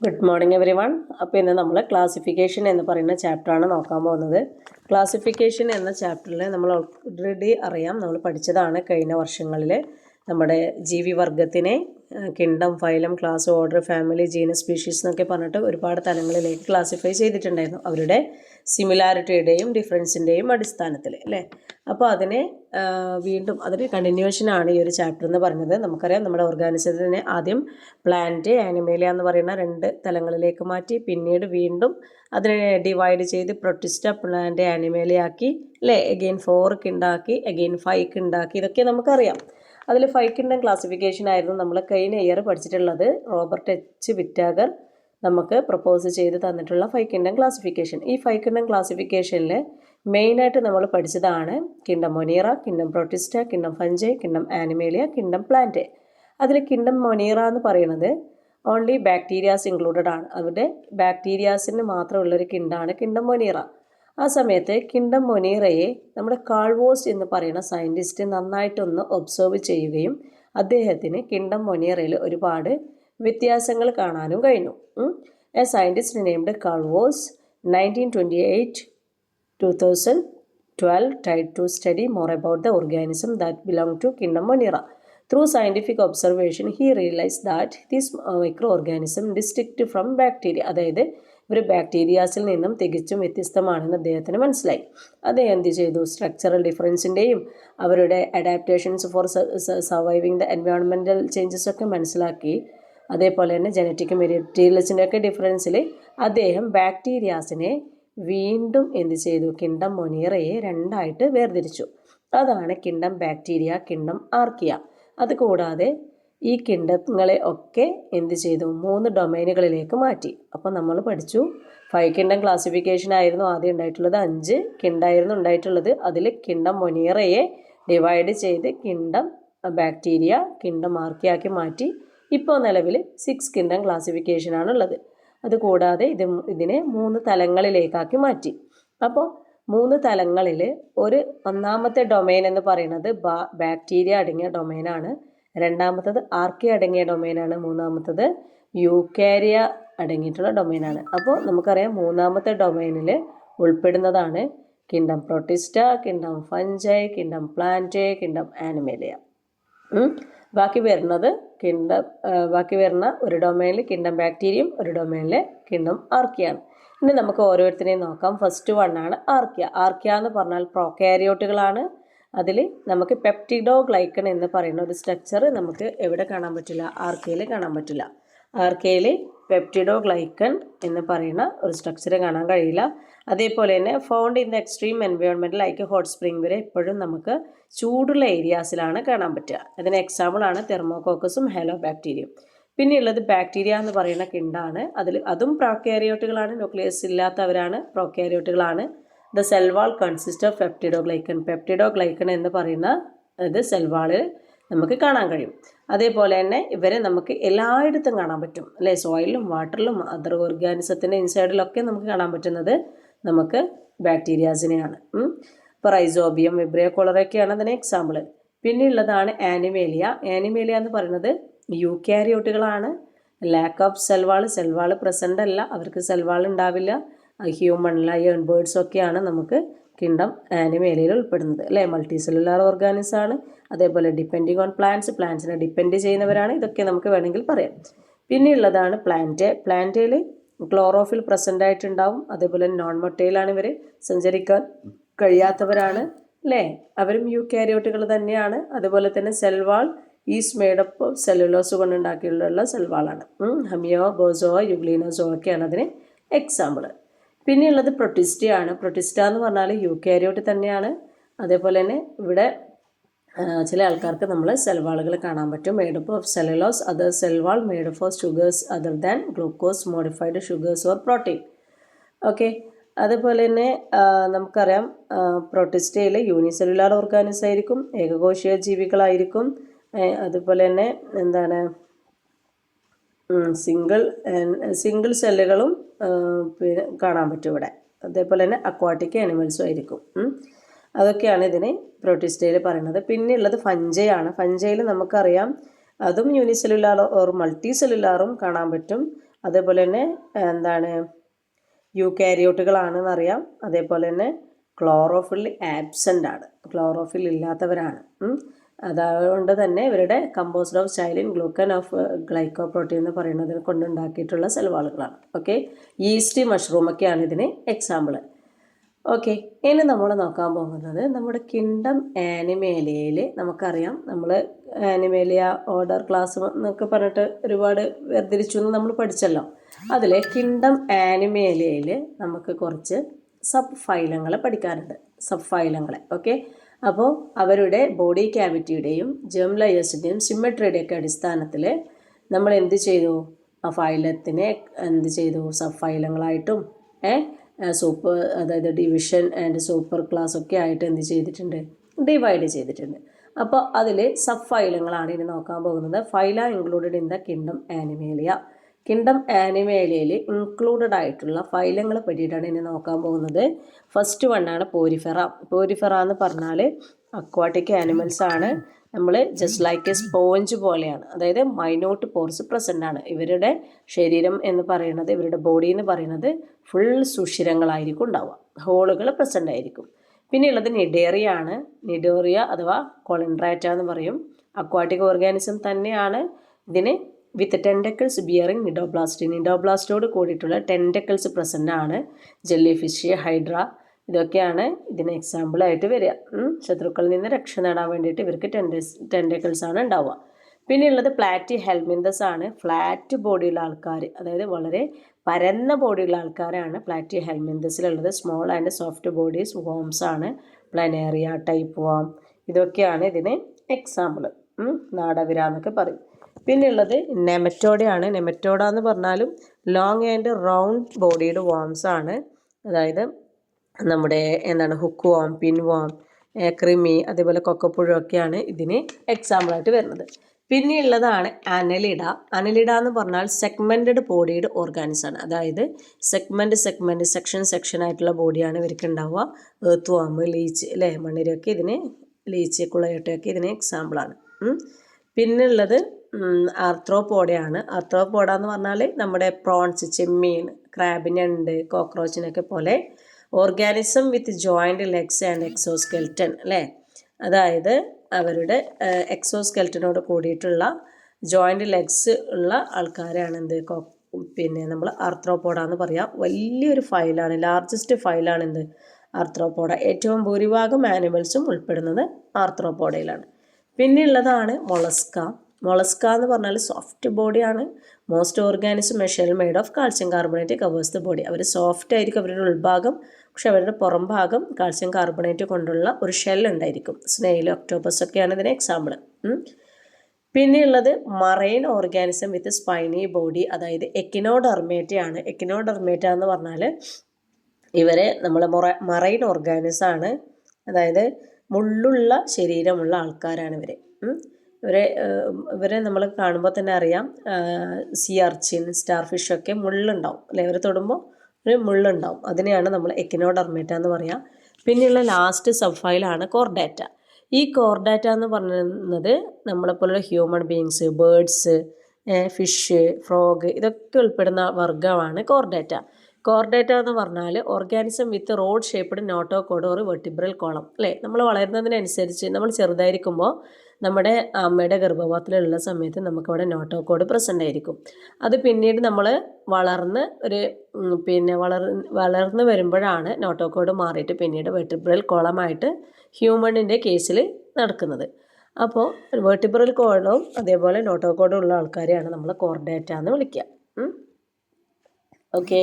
Good morning every one. അപ്പോൾ ഇന്ന് നമ്മൾ ക്ലാസിഫിക്കേഷൻ എന്ന് പറയുന്ന ചാപ്റ്ററാണ് നോക്കാൻ പോകുന്നത്. ക്ലാസിഫിക്കേഷൻ എന്ന ചാപ്റ്ററിൽ നമ്മൾ ഓൾറെഡി അറിയാം, നമ്മൾ പഠിച്ചതാണ് കഴിഞ്ഞ വർഷങ്ങളിൽ. നമ്മുടെ ജീവിവർഗത്തിനെ kingdom, phylum, class, order, family, genus, species എന്നൊക്കെ പറഞ്ഞിട്ട് ഒരുപാട് തലങ്ങളിലേക്ക് ക്ലാസിഫൈ ചെയ്തിട്ടുണ്ടായിരുന്നു, അവരുടെ സിമിലാരിറ്റിയുടെയും ഡിഫറൻസിൻ്റെയും അടിസ്ഥാനത്തിൽ അല്ലേ. അപ്പോൾ അതിനെ വീണ്ടും അതിന് കണ്ടിന്യൂഷനാണ് ഈ ഒരു ചാപ്റ്റർ എന്ന് പറഞ്ഞത്. നമുക്കറിയാം, നമ്മുടെ ഓർഗാനിസത്തിനെ ആദ്യം പ്ലാന്റ്, ആനിമേലിയ എന്ന് പറയുന്ന രണ്ട് തലങ്ങളിലേക്ക് മാറ്റി, പിന്നീട് വീണ്ടും അതിനെ ഡിവൈഡ് ചെയ്ത് പ്രൊട്ടിസ്റ്റ, പ്ലാന്റ്, ആനിമേലിയ ആക്കി അല്ലേ. Again 4 കിണ്ടാക്കി, again 5 കിണ്ടാക്കി. ഇതൊക്കെ നമുക്കറിയാം. അതിൽ 5 കിണ്ടം ക്ലാസിഫിക്കേഷൻ ആയിരുന്നു നമ്മൾ കഴിഞ്ഞ ഇയർ പഠിച്ചിട്ടുള്ളത്. റോബർട്ട് എച്ച് വിറ്റാഗർ നമുക്ക് പ്രപ്പോസ് ചെയ്ത് തന്നിട്ടുള്ള 5 കിണ്ടം ക്ലാസിഫിക്കേഷൻ. ഈ 5 കിണ്ടം ക്ലാസിഫിക്കേഷനിൽ മെയിനായിട്ട് നമ്മൾ പഠിച്ചതാണ് കിണ്ടം Monera, കിണ്ടം Protista, കിണ്ടം fungi, കിണ്ടം Animalia, കിണ്ടം plant. അതിൽ കിണ്ടം മൊനീറ എന്ന് പറയുന്നത് ഓൺലി ബാക്ടീരിയാസ് ഇൻക്ലൂഡഡ് ആണ്. അവിടെ ബാക്ടീരിയാസിന് മാത്രമുള്ളൊരു കിണ്ടാണ് കിണ്ടം മൊനീറ. ആ സമയത്ത് കിണ്ടം മൊനീറയെ നമ്മുടെ കാൾവോസ് എന്ന് പറയുന്ന സയൻറ്റിസ്റ്റ് നന്നായിട്ടൊന്ന് ഒബ്സർവ് ചെയ്യുകയും അദ്ദേഹത്തിന് കിണ്ടം മൊനീറയിൽ ഒരുപാട് വ്യത്യാസങ്ങൾ കാണാനും കഴിഞ്ഞു. A scientist named കാൾവോസ് 1928-2012 tried to study more about the organism that belong to kingdom Monera. Through scientific observation, he realized that this microorganism distinct from bacteria, അതായത് ഇവർ ബാക്ടീരിയാസിൽ നിന്നും തികച്ചും വ്യത്യസ്തമാണെന്ന് അദ്ദേഹത്തിന് മനസ്സിലായി. അദ്ദേഹം എന്ത് ചെയ്തു? സ്ട്രക്ചറൽ ഡിഫറൻസിൻ്റെയും അവരുടെ adaptations for surviving the environmental changes ഒക്കെ മനസ്സിലാക്കി. അതേപോലെ തന്നെ ജനറ്റിക് മെറ്റീരിയൽസിൻ്റെ ഒക്കെ ഡിഫറൻസിൽ അദ്ദേഹം ബാക്ടീരിയാസിനെ വീണ്ടും എന്ത് ചെയ്തു? കിണ്ടം മൊനീറയെ രണ്ടായിട്ട് വേർതിരിച്ചു. അതാണ് കിണ്ടം ബാക്ടീരിയ, കിണ്ടം ആർക്കിയ. അതുകൂടാതെ ഈ കിണ്ടങ്ങളെ ഒക്കെ എന്ത് ചെയ്തു? 3 ഡൊമൈനുകളിലേക്ക് മാറ്റി. അപ്പോൾ നമ്മൾ പഠിച്ചു 5 കിണ്ടം ക്ലാസിഫിക്കേഷൻ ആയിരുന്നു ആദ്യം ഉണ്ടായിട്ടുള്ളത്. 5 കിണ്ടായിരുന്നു ഉണ്ടായിട്ടുള്ളത്. അതിൽ കിണ്ടം മൊനീറയെ ഡിവൈഡ് ചെയ്ത് കിണ്ടം ബാക്ടീരിയ, കിണ്ടം ആർക്കിയാക്കി മാറ്റി. ഇപ്പോൾ നിലവിൽ 6 കിണ്ടം ക്ലാസിഫിക്കേഷനാണുള്ളത്. അതുകൂടാതെ ഇതിനെ 3 തലങ്ങളിലേക്കാക്കി മാറ്റി. അപ്പോൾ 3 തലങ്ങളിൽ ഒന്നാമത്തെ ഡൊമൈൻ എന്ന് പറയുന്നത് ബാക്ടീരിയ അടങ്ങിയ ഡൊമൈനാണ്. രണ്ടാമത്തത് ആർക്കിയ അടങ്ങിയ ഡൊമൈനാണ്. മൂന്നാമത്തത് യൂക്കാരിയ അടങ്ങിയിട്ടുള്ള ഡൊമൈനാണ്. അപ്പോൾ നമുക്കറിയാം, മൂന്നാമത്തെ ഡൊമൈനിൽ ഉൾപ്പെടുന്നതാണ് കിണ്ടം പ്രൊട്ടിസ്റ്റ, കിണ്ടം ഫഞ്ചൈ, കിണ്ടം പ്ലാന്റ്, കിണ്ടം ആനിമേലിയ. ബാക്കി വരുന്ന ഒരു ഡൊമൈനിൽ കിണ്ടം ബാക്ടീരിയയും ഒരു ഡൊമൈനിൽ കിണ്ടം ആർക്കിയാണ്. ഇനി നമുക്ക് ഓരോരുത്തരെയും നോക്കാം. First വണ്ണാണ് archaea. ആർക്കിയ എന്ന് പറഞ്ഞാൽ പ്രോകാരിയോട്ടുകളാണ്. അതിൽ നമുക്ക് പെപ്റ്റിഡോഗ്ലൈക്കൺ എന്ന് പറയുന്ന ഒരു സ്ട്രക്ചർ നമുക്ക് എവിടെ കാണാൻ പറ്റില്ല? ആർക്കിയയിൽ കാണാൻ പറ്റില്ല. ആർക്കിയയിൽ പെപ്റ്റിഡോഗ്ലൈക്കൺ എന്ന് പറയുന്ന ഒരു സ്ട്രക്ചർ കാണാൻ കഴിയില്ല. അതേപോലെ തന്നെ found in the extreme environment like hot spring വരെ എപ്പോഴും നമുക്ക് ചൂടുള്ള ഏരിയാസിലാണ് കാണാൻ പറ്റുക. അതിന് എക്സാമ്പിളാണ് തെർമോകോക്കസും ഹെലോ ബാക്ടീരിയയും. പിന്നെയുള്ളത് ബാക്ടീരിയ എന്ന് പറയുന്ന കിണ്ടാണ്. അതും പ്രോകാരിയോട്ടുകളാണ്, nucleus ഇല്ലാത്തവരാണ്, പ്രോകാരിയോട്ടുകളാണ്. The cell wall consist of പെപ്റ്റിഡോഗ്ലൈക്കൺ. പെപ്റ്റിഡോഗ്ലൈക്കൺ എന്ന് പറയുന്ന ഇത് സെൽവാളിൽ നമുക്ക് കാണാൻ കഴിയും. അതേപോലെ തന്നെ ഇവരെ നമുക്ക് എല്ലായിടത്തും കാണാൻ പറ്റും അല്ലേ. സോയിലും വാട്ടറിലും അതർ ഓർഗാനിസത്തിൻ്റെ ഇൻസൈഡിലൊക്കെ നമുക്ക് കാണാൻ പറ്റുന്നത് നമുക്ക് ബാക്ടീരിയാസിനെയാണ്. ഇപ്പോൾ റൈസോബിയം, വിബ്രിയോ കോളറൊക്കെയാണ് അതിന് എക്സാമ്പിൾ. പിന്നെയുള്ളതാണ് ആനിമേലിയ. ആനിമേലിയ എന്ന് പറയുന്നത് യൂക്കാരിയോട്ടുകളാണ്. ലാക്ക് ഓഫ് സെൽവാൾ പ്രസൻ്റ് അല്ല, അവർക്ക് സെൽവാൾ ഉണ്ടാവില്ല. ഹ്യൂമൺ, ലയൺ, ബേർഡ്സൊക്കെയാണ് നമുക്ക് കിണ്ടം ആനിമേലിയയിൽ ഉൾപ്പെടുന്നത് അല്ലേ. മൾട്ടി സെല്ലുലാർ ഓർഗാനിസം ആണ്. അതേപോലെ ഡിപ്പെൻഡിങ് ഓൺ പ്ലാന്റ്സിനെ ഡിപ്പെൻഡ് ചെയ്യുന്നവരാണ്. ഇതൊക്കെ നമുക്ക് വേണമെങ്കിൽ പറയാം. പിന്നെയുള്ളതാണ് പ്ലാന്റയിൽ ക്ലോറോഫിൽ പ്രസൻ്റ് ആയിട്ടുണ്ടാവും. അതേപോലെ നോൺ മൊട്ടയിലാണ് ഇവർ, സഞ്ചരിക്കാൻ കഴിയാത്തവരാണ് അല്ലേ. അവരും യൂക്കാരിയോട്ടുകൾ തന്നെയാണ്. അതുപോലെ തന്നെ cell wall is made up of cellulose കൊണ്ടുണ്ടാക്കിയുള്ള സെൽവാളാണ്. ഹമിയോ, ബോസോ, യുഗ്ലീനോസോ ഒക്കെയാണ് അതിന് എക്സാമ്പിൾ. പിന്നെയുള്ളത് പ്രൊട്ടിസ്റ്റയാണ്. പ്രൊട്ടിസ്റ്റ എന്ന് പറഞ്ഞാൽ യൂക്കാരിയോട്ട് തന്നെയാണ്. അതേപോലെ തന്നെ ഇവിടെ ചില ആൾക്കാർക്ക് നമ്മൾ സെൽവാളുകൾ കാണാൻ പറ്റും. Made up of cellulose, other cell wall made up of sugars other than glucose, modified sugars or protein. Okay. അതുപോലെ തന്നെ നമുക്കറിയാം, പ്രൊട്ടിസ്റ്റയിൽ യൂണിസെല്ലുലാർ ഓർഗാനിസം ആയിരിക്കും, ഏകകോശീയ ജീവികളായിരിക്കും. അതുപോലെ തന്നെ സിംഗിൾ സെല്ലുകളും കാണാൻ പറ്റും ഇവിടെ. അതേപോലെ തന്നെ അക്വാട്ടിക് ആനിമൽസും ആയിരിക്കും. അതൊക്കെയാണ് ഇതിന് പ്രൊട്ടിസ്റ്റയിൽ പറയുന്നത്. പിന്നെ ഉള്ളത് ഫഞ്ചയാണ്. ഫഞ്ചയിൽ നമുക്കറിയാം, അതും യൂണിസെല്ലുലാർ ഓർ മൾട്ടി സെല്ലുലാറും കാണാൻ പറ്റും. അതേപോലെ തന്നെ എന്താണ് യൂക്കാരിയോട്ടുകളാണെന്നറിയാം. അതേപോലെ തന്നെ ക്ലോറോഫിൽ ആബ്സെൻ്റ് ആണ്, ക്ലോറോഫിൽ ഇല്ലാത്തവരാണ്. അതുകൊണ്ട് തന്നെ ഇവരുടെ composed of ചൈലിൻ glucan of glycoprotein എന്ന് പറയുന്നതിനെ കൊണ്ടുണ്ടാക്കിയിട്ടുള്ള സെൽവാളുകളാണ്. ഓക്കെ, ഈസ്റ്റ് മഷ്റൂമൊക്കെയാണ് ഇതിന് എക്സാമ്പിൾ. ഓക്കെ, ഇനി നമ്മൾ നോക്കാൻ പോകുന്നത് നമ്മുടെ കിങ്ഡം ആനിമേലിയയിൽ നമുക്കറിയാം, നമ്മൾ ആനിമേലിയ ഓർഡർ ക്ലാസ് എന്നൊക്കെ പറഞ്ഞിട്ട് ഒരുപാട് വേർതിരിച്ചു എന്ന് നമ്മൾ പഠിച്ചല്ലോ. അതിൽ കിങ്ഡം ആനിമേലിയയിൽ നമുക്ക് കുറച്ച് സബ് ഫൈലങ്ങളെ പഠിക്കാനുണ്ട്, സബ് ഫൈലങ്ങളെ. ഓക്കെ, അപ്പോൾ അവരുടെ ബോഡി ക്യാവിറ്റിയുടെയും ജെം ലെയേഴ്സിൻ്റെയും സിമെട്രിയുടെയൊക്കെ അടിസ്ഥാനത്തിൽ നമ്മൾ എന്ത് ചെയ്തു, ആ ഫൈലത്തിനെ എന്ത് ചെയ്തു, സബ് ഫൈലങ്ങളായിട്ടും സൂപ്പർ, അതായത് ഡിവിഷൻ ആൻഡ് സൂപ്പർ ക്ലാസ് ഒക്കെ ആയിട്ട് എന്ത് ചെയ്തിട്ടുണ്ട്, ഡിവൈഡ് ചെയ്തിട്ടുണ്ട്. അപ്പോൾ അതിൽ സബ് ഫൈലങ്ങളാണ് ഇനി നോക്കാൻ പോകുന്നത്. ഫൈല included in the kingdom Animalia. Kingdom ആനിമേലിയയിൽ included ആയിട്ടുള്ള ഫൈലങ്ങളെ പറ്റിയിട്ടാണ് ഇനി നോക്കാൻ പോകുന്നത്. First വണ്ണാണ് porifera. പോരിഫെറ എന്ന് പറഞ്ഞാൽ അക്വാട്ടിക് ആനിമൽസ് ആണ്. നമ്മൾ ജസ്റ്റ് ലൈക്ക് എ സ്പോഞ്ച് പോലെയാണ്, അതായത് മൈന്യൂട്ട് പോർസ് പ്രസൻ്റ് ആണ്. ഇവരുടെ ശരീരം എന്ന് പറയുന്നത്, ഇവരുടെ ബോഡി എന്ന് പറയുന്നത് ഫുൾ സുഷിരങ്ങളായിരിക്കും ഉണ്ടാവുക, ഹോളുകൾ പ്രസൻ്റ് ആയിരിക്കും. പിന്നെയുള്ളത് നിഡേറിയ ആണ്. നിഡേറിയ അഥവാ കൊളിൻഡ്രാറ്റ എന്ന് പറയും. അക്വാട്ടിക് ഓർഗാനിസം തന്നെയാണ്. ഇതിന് വിത്ത് ടെൻഡക്കിൾസ് ബിയറിങ് നിഡോബ്ലാസ്റ്റ്, നിഡോബ്ലാസ്റ്റോട് കൂടിയിട്ടുള്ള ടെൻഡക്കിൾസ് പ്രസൻ്റ് ആണ്. ജെല്ലി ഫിഷ്, ഹൈഡ്ര, ഇതൊക്കെയാണ് ഇതിന് എക്സാമ്പിളായിട്ട് വരിക. ശത്രുക്കളിൽ നിന്ന് രക്ഷ നേടാൻ വേണ്ടിയിട്ട് ഇവർക്ക് ടെൻഡക്കിൾസ് ആണ് ഉണ്ടാവുക. പിന്നെയുള്ളത് പ്ലാറ്റി ഹെൽമിന്തസ് ആണ്. ഫ്ലാറ്റ് ബോഡിയുള്ള ആൾക്കാർ, അതായത് വളരെ പരന്ന ബോഡിയുള്ള ആൾക്കാരാണ് platy ഹെൽമിന്തസിലുള്ളത്. Small and soft bodies worms ആണ്. പ്ലനേറിയ ടൈപ്പ് വോം, ഇതൊക്കെയാണ് ഇതിന് എക്സാമ്പിൾ. നാടവിര എന്നൊക്കെ പറയും. പിന്നെയുള്ളത് നെമറ്റോഡയാണ്. നെമറ്റോഡ എന്ന് പറഞ്ഞാലും ലോങ് ആൻഡ് റൗണ്ട് ബോഡിയുടെ വോംസ് ആണ്. അതായത് നമ്മുടെ എന്താണ് ഹുക്ക് വോം, പിൻ വോം, ക്രിമി, അതേപോലെ കൊക്കപ്പുഴൊക്കെയാണ് ഇതിന് എക്സാമ്പിളായിട്ട് വരുന്നത്. പിന്നെയുള്ളതാണ് അനലിഡ. അനലിഡ എന്ന് പറഞ്ഞാൽ സെഗ്മെൻറ്റഡ് ബോഡിയുടെ ഓർഗാനിസ് ആണ്. അതായത് സെഗ്മെൻറ്റ് സെക്ഷൻ ആയിട്ടുള്ള ബോഡിയാണ് ഇവർക്ക് ഉണ്ടാവുക. ഏർത്ത് വാം, ലീച്ച് അല്ലേ, മണ്ണിരയൊക്കെ ഇതിന്, ലീച്ച്, കുളയട്ടയൊക്കെ ഇതിന് എക്സാമ്പിളാണ്. പിന്നുള്ളത് ആർത്രോപോഡയാണ്. ആർത്രോപോഡ എന്ന് പറഞ്ഞാൽ നമ്മുടെ പ്രോൺസ്, ചെമ്മീൻ, ക്രാബിനുണ്ട്, കോക്രോച്ചിനൊക്കെ പോലെ organism with joint legs and exoskeleton അല്ലേ. അതായത് അവരുടെ എക്സോസ്കെൽറ്റനോട് കൂടിയിട്ടുള്ള ജോയിൻറ്റ് ലെഗ്സ് ഉള്ള ആൾക്കാരാണ് എന്ത്, പിന്നെ നമ്മൾ ആർത്രോപോഡ എന്ന് പറയാം. വലിയൊരു ഫൈലാണ്, ലാർജസ്റ്റ് ഫൈലാണ് എന്ത്, ആർത്രോപോഡ. ഏറ്റവും ഭൂരിഭാഗം ആനിമൽസും ഉൾപ്പെടുന്നത് ആർത്രോപോഡയിലാണ്. പിന്നെയുള്ളതാണ് മൊളസ്ക. മൊളസ്ക എന്ന് പറഞ്ഞാൽ സോഫ്റ്റ് ബോഡിയാണ്. Most organism shell made of calcium carbonate covers the body. Our soft ആയിരിക്കും അവരുടെ ഉൾഭാഗം, പക്ഷെ അവരുടെ പുറം ഭാഗം കാൽസ്യം കാർബണേറ്റ് കൊണ്ടുള്ള ഒരു ഷെൽ ഉണ്ടായിരിക്കും. സ്നെയിൽ, ഒക്ടോപ്പസ് ഒക്കെയാണ് ഇതിന് എക്സാമ്പിൾ. പിന്നെയുള്ളത് marine organism with spiny body, അതായത് എക്കിനോഡെർമേറ്റയാണ്. എക്കിനോഡെർമേറ്റ എന്ന് പറഞ്ഞാൽ ഇവരെ നമ്മൾ മറൈൻ ഓർഗാനിസം ആണ്. അതായത് മുള്ളുള്ള ശരീരമുള്ള ആൾക്കാരാണ് ഇവരെ നമ്മൾ കാണുമ്പോൾ തന്നെ അറിയാം. സീ അർച്ചിൻ, സ്റ്റാർ ഫിഷൊക്കെ മുള്ളുണ്ടാവും അല്ലേ, ഇവരെ തൊടുമ്പോൾ ഒരു മുള്ളുണ്ടാവും. അതിനെയാണ് നമ്മൾ എക്കിനോഡെർമേറ്റ എന്ന് പറയാം. പിന്നെയുള്ള ലാസ്റ്റ് സബ് ഫൈലാണ് കോർഡാറ്റ. ഈ കോർഡാറ്റ എന്ന് പറയുന്നത് നമ്മളെപ്പോലുള്ള human beings, birds, fish, frog, ഇതൊക്കെ ഉൾപ്പെടുന്ന വർഗ്ഗമാണ് കോർഡാറ്റ. കോർഡാറ്റ എന്ന് പറഞ്ഞാൽ organism with road shaped notochord ഒരു വെർട്ടിബ്രൽ കോളം അല്ലേ. നമ്മൾ വളരുന്നതിനനുസരിച്ച്, നമ്മൾ ചെറുതായിരിക്കുമ്പോൾ നമ്മുടെ അമ്മയുടെ ഗർഭപാത്രത്തിലുള്ള സമയത്ത് നമുക്കവിടെ നോട്ടോകോഡ് പ്രസൻ്റ് ആയിരിക്കും. അത് പിന്നീട് നമ്മൾ വളർന്ന് വളർന്ന് വരുമ്പോഴാണ് നോട്ടോകോഡ് മാറിയിട്ട് പിന്നീട് വെർട്ടിബ്രൽ കോളമായിട്ട് ഹ്യൂമണിൻ്റെ കേസിൽ നടക്കുന്നത്. അപ്പോൾ വെർട്ടിബ്രൽ കോളവും അതേപോലെ നോട്ടോകോഡും ഉള്ള ആൾക്കാരെയാണ് നമ്മൾ കോർഡാറ്റ എന്ന് വിളിക്കുക. ഓക്കെ.